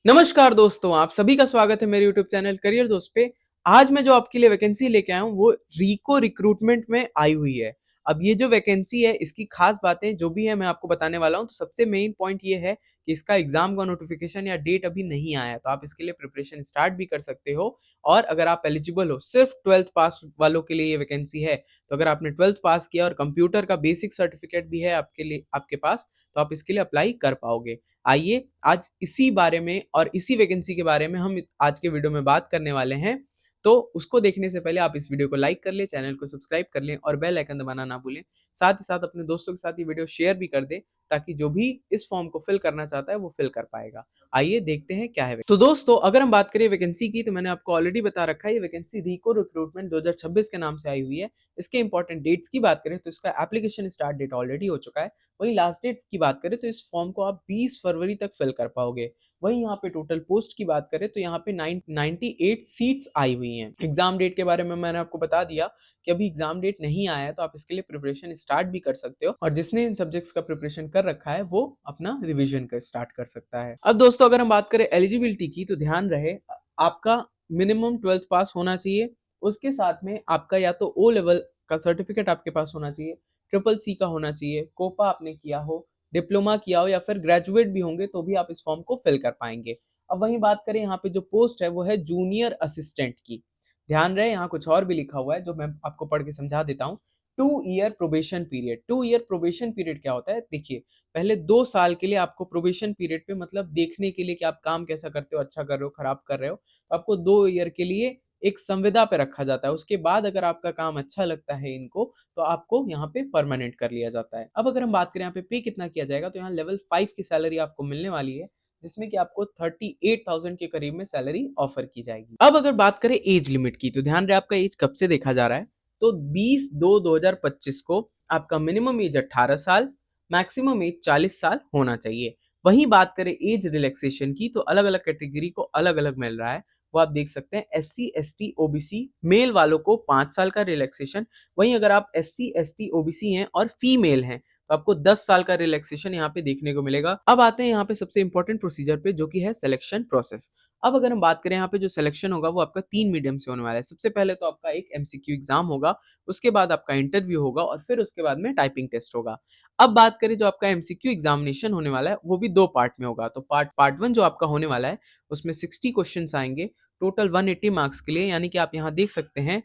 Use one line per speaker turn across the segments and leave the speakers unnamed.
नमस्कार दोस्तों, आप सभी का स्वागत है मेरे यूट्यूब चैनल करियर दोस्त पे। आज मैं जो आपके लिए वैकेंसी लेके आया हूँ वो रीको रिक्रूटमेंट में आई हुई है। अब ये जो वैकेंसी है इसकी खास बातें जो भी है मैं आपको बताने वाला हूँ। तो सबसे मेन पॉइंट ये है कि इसका एग्जाम का नोटिफिकेशन या डेट अभी नहीं आया है, तो आप इसके लिए प्रिपरेशन स्टार्ट भी कर सकते हो। और अगर आप एलिजिबल हो, सिर्फ 12th पास वालों के लिए ये वैकेंसी है। तो अगर आपने 12th पास किया और कंप्यूटर का बेसिक सर्टिफिकेट भी है आपके लिए आपके पास, तो आप इसके लिए अप्लाई कर पाओगे। आइए आज इसी बारे में और इसी वैकेंसी के बारे में हम आज के वीडियो में बात करने वाले हैं। तो उसको देखने से पहले आप इस वीडियो को लाइक कर लें, चैनल को सब्सक्राइब कर लें और बेल आइकन दबाना ना भूलें। साथ ही साथ अपने दोस्तों के साथ ये वीडियो शेयर भी कर दें, ताकि जो भी इस फॉर्म को फिल करना चाहता है वो फिल कर पाएगा। आइए देखते हैं क्या है। तो दोस्तों, अगर हम बात करें वैकेंसी की, तो मैंने आपको ऑलरेडी बता रखा है ये वैकेंसी रीको रिक्रूटमेंट 2026 के नाम से आई हुई है। इसके इंपॉर्टेंट डेट्स की बात करें तो इसका एप्लीकेशन स्टार्ट डेट ऑलरेडी हो चुका है। वहीं लास्ट डेट की बात करें तो इस फॉर्म को आप 20 फरवरी तक फिल कर पाओगे। वहीं यहाँ पे टोटल पोस्ट की बात करें तो यहाँ पे 98 सीट्स आई हुई हैं। एग्जाम डेट के बारे में मैंने आपको बता दिया कि अभी एग्जाम डेट नहीं आया है, तो आप इसके लिए प्रिपरेशन स्टार्ट भी कर सकते हो। और जिसने इन सब्जेक्ट्स का प्रिपरेशन कर रखा है वो अपना रिविजन कर स्टार्ट कर सकता है। अब दोस्तों, अगर हम बात करें एलिजिबिलिटी की, तो ध्यान रहे आपका मिनिमम 12th पास होना चाहिए। उसके साथ में आपका या तो ओ लेवल का सर्टिफिकेट आपके पास होना चाहिए, ट्रिपल सी का होना चाहिए, कोपा आपने किया हो, डिप्लोमा किया हो या फिर ग्रेजुएट भी होंगे तो भी आप इस फॉर्म को फिल कर पाएंगे। अब वहीं बात करें यहाँ पे जो पोस्ट है वो है जूनियर असिस्टेंट की। ध्यान रहे यहाँ कुछ और भी लिखा हुआ है जो मैं आपको पढ़ के समझा देता हूँ। 2 year probation period. 2 year probation period क्या होता है? देखिए, पहले 2 साल के लिए आपको प्रोबेशन पीरियड पे, मतलब देखने के लिए कि आप काम कैसा करते हो, अच्छा कर रहे हो, खराब कर रहे हो, तो आपको 2 ईयर के लिए एक संविदा पे रखा जाता है। उसके बाद अगर आपका काम अच्छा लगता है इनको, तो आपको यहाँ पे परमानेंट कर लिया जाता है। अब अगर हम बात करें यहाँ पे कितना किया जाएगा, तो यहाँ लेवल 5 की सैलरी आपको मिलने वाली है, जिसमें कि आपको 38,000 के करीब में सैलरी ऑफर की जाएगी। अब अगर बात करें एज लिमिट की, तो ध्यान रहे आपका एज कब से देखा जा रहा है। तो 20/2/2025 को आपका मिनिमम एज 18 साल, मैक्सिमम एज 40 साल होना चाहिए। वहीं बात करें एज रिलैक्सेशन की, तो अलग अलग कैटेगरी को अलग अलग मिल रहा है। वो आप देख सकते हैं, SC ST OBC मेल वालों को 5 साल का रिलैक्सेशन। वहीं अगर आप SC ST OBC हैं और फीमेल हैं, तो आपको 10 साल का रिलैक्सेशन यहाँ पे देखने को मिलेगा। अब आते हैं यहाँ पे सबसे इंपॉर्टेंट प्रोसीजर पे, जो कि है सिलेक्शन प्रोसेस। अब अगर हम बात करें यहाँ पे जो सिलेक्शन होगा वो आपका 3 मीडियम से होने वाला है। सबसे पहले तो आपका एक MCQ एग्जाम होगा, उसके बाद आपका इंटरव्यू होगा और फिर उसके बाद में टाइपिंग टेस्ट होगा। अब बात करें जो आपका MCQ एग्जामिनेशन होने वाला है वो भी 2 पार्ट में होगा। तो पार्ट 1 जो आपका होने वाला है उसमें 60 क्वेश्चंस आएंगे, टोटल 180 मार्क्स के लिए। यानी कि आप यहाँ देख सकते हैं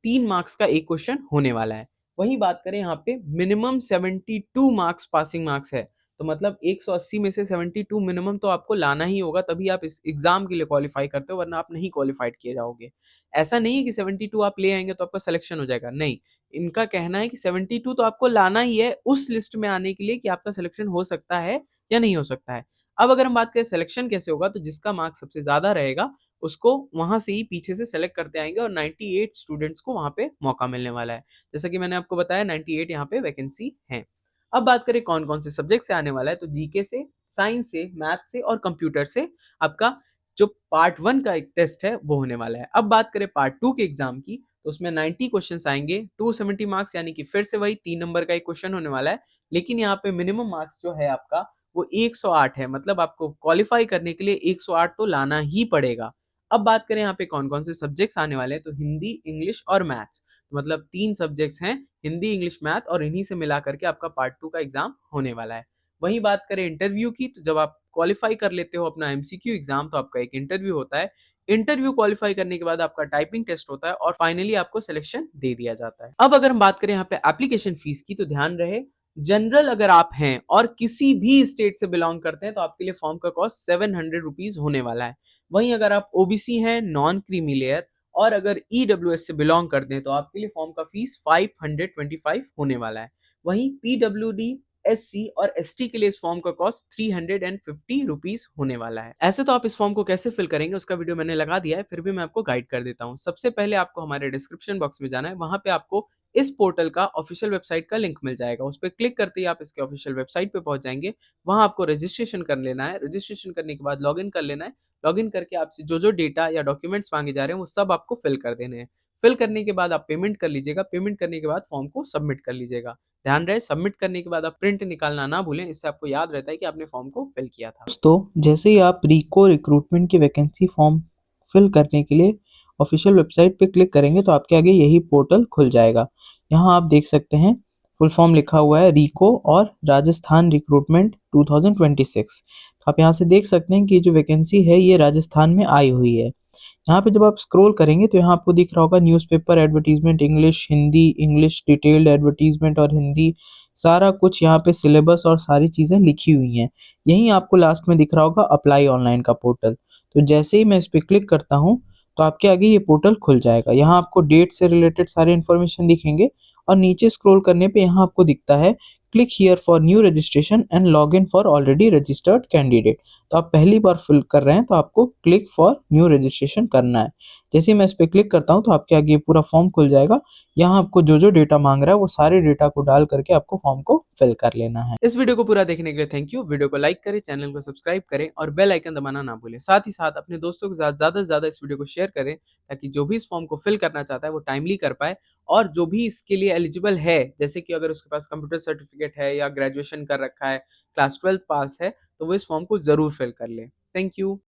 3 मार्क्स का एक क्वेश्चन होने वाला है। वहीं बात करें यहाँ पे मिनिमम 72 मार्क्स पासिंग मार्क्स है। तो मतलब 180 में से 72 मिनिमम तो आपको लाना ही होगा, तभी आप इस एग्जाम के लिए क्वालिफाई करते हो, वरना आप नहीं क्वालिफाइड किए जाओगे। ऐसा नहीं है कि 72 आप ले आएंगे तो आपका सिलेक्शन हो जाएगा, नहीं। इनका कहना है कि 72 तो आपको लाना ही है उस लिस्ट में आने के लिए कि आपका सिलेक्शन हो सकता है या नहीं हो सकता है। अब अगर हम बात करें सिलेक्शन कैसे होगा, तो जिसका मार्क्स सबसे ज्यादा रहेगा उसको वहां से ही पीछे से सेलेक्ट करते आएंगे और 98 स्टूडेंट्स को वहां पे मौका मिलने वाला है। जैसा कि मैंने आपको बताया 98 यहाँ पे वैकेंसी है। अब बात करें कौन कौन से सब्जेक्ट से आने वाला है, तो जीके से, साइंस से, मैथ से और कंप्यूटर से आपका जो पार्ट 1 का एक टेस्ट है वो होने वाला है। अब बात करें पार्ट 2 के एग्जाम की, तो उसमें 90 क्वेश्चंस आएंगे, 270 मार्क्स, यानी कि फिर से वही 3 नंबर का एक क्वेश्चन होने वाला है। लेकिन यहाँ पे मिनिमम मार्क्स जो है आपका वो 108 है, मतलब आपको क्वालिफाई करने के लिए 108 तो लाना ही पड़ेगा। अब बात करें यहाँ पे कौन कौन से सब्जेक्ट्स आने वाले हैं, तो हिंदी, इंग्लिश और मैथ्स। मतलब 3 सब्जेक्ट्स हैं, हिंदी, इंग्लिश, मैथ, और इन्हीं से मिला करके आपका पार्ट 2 का एग्जाम होने वाला है। वहीं बात करें इंटरव्यू की, तो जब आप क्वालिफाई कर लेते हो अपना MCQ एग्जाम, तो आपका एक इंटरव्यू होता है। इंटरव्यू क्वालिफाई करने के बाद आपका टाइपिंग टेस्ट होता है और फाइनली आपको सिलेक्शन दे दिया जाता है। अब अगर हम बात करें यहाँ पे एप्लीकेशन फीस की, तो ध्यान रहे जनरल अगर आप हैं और किसी भी स्टेट से बिलोंग करते हैं, तो आपके लिए फॉर्म का कॉस्ट 700 रुपीज होने वाला है। वहीं अगर आप OBC हैं, नॉन क्रीमी लेयर, और अगर EWS से बिलोंग करते हैं, तो आपके लिए फॉर्म का फीस 525 होने वाला है। वहीं PWD, SC और ST के लिए इस फॉर्म का कॉस्ट 350 रुपीज होने वाला है। ऐसे तो आप इस फॉर्म को कैसे फिल करेंगे उसका वीडियो मैंने लगा दिया है, फिर भी मैं आपको गाइड कर देता हूँ। सबसे पहले आपको हमारे डिस्क्रिप्शन बॉक्स में जाना है, वहां पे आपको इस पोर्टल का ऑफिशियल वेबसाइट का लिंक मिल जाएगा। उस पर क्लिक करते ही आप इसके ऑफिशियल वेबसाइट पे पहुंच जाएंगे। वहां आपको रजिस्ट्रेशन कर लेना है। रजिस्ट्रेशन करने के बाद लॉगिन कर लेना है। लॉगिन करके आपसे जो जो डेटा या डॉक्यूमेंट्स मांगे जा रहे हैं वो सब आपको फिल कर देने हैं। फिल करने के बाद आप पेमेंट कर लीजिएगा, पेमेंट करने के बाद फॉर्म को सबमिट कर लीजिएगा। ध्यान रहे सबमिट करने के बाद आप प्रिंट निकालना ना भूलें, इससे आपको याद रहता है कि आपने फॉर्म को फिल किया था। दोस्तों, जैसे ही आप रिको रिक्रूटमेंट की वैकेंसी फॉर्म फिल करने के लिए ऑफिशियल वेबसाइट पे क्लिक करेंगे तो आपके आगे यही पोर्टल खुल जाएगा। यहाँ आप देख सकते हैं फुल फॉर्म लिखा हुआ है रिको और राजस्थान रिक्रूटमेंट 2026। तो आप यहाँ से देख सकते हैं कि ये जो वैकेंसी है ये राजस्थान में आई हुई है। यहाँ पे जब आप स्क्रॉल करेंगे तो यहाँ आपको दिख रहा होगा newspaper advertisement English, Hindi, English detailed advertisement और हिंदी, सारा कुछ यहाँ पे सिलेबस और सारी चीज़ें लिखी हुई हैं। यहीं आपको लास्ट में दिख रहा होगा अप्लाई ऑनलाइन का पोर्टल। तो जैसे ही मैं इस पे क्लिक करता हूँ तो आपके आगे ये पोर्टल खुल जाएगा। यहाँ आपको डेट से रिलेटेड सारे इन्फॉर्मेशन दिखेंगे और नीचे स्क्रॉल करने पे यहाँ आपको दिखता है click here for new registration and log in for already registered candidate. तो आप पहली बार फिल कर रहे हैं तो आपको क्लिक फॉर न्यू रजिस्ट्रेशन करना है। जैसे ही मैं इस पे क्लिक करता हूँ तो आपके आगे ये पूरा फॉर्म खुल जाएगा। यहाँ आपको जो जो डेटा मांग रहा है वो सारे डेटा को डाल करके आपको फॉर्म को फिल कर लेना है। इस वीडियो को पूरा देखने के लिए थैंक यू। वीडियो को लाइक करें, चैनल को सब्सक्राइब करें और बेल आइकन दबाना ना भूलें। साथ ही साथ अपने दोस्तों के साथ ज़्यादा से ज़्यादा इस वीडियो को शेयर करें ताकि जो भी इस फॉर्म को फिल करना चाहता है वो टाइमली कर पाए, और जो भी इसके लिए एलिजिबल है, जैसे कि अगर उसके पास कंप्यूटर सर्टिफिकेट है या ग्रेजुएशन कर रखा है, क्लास 12th पास है, तो वो इस फॉर्म को ज़रूर फिल कर ले। Thank you.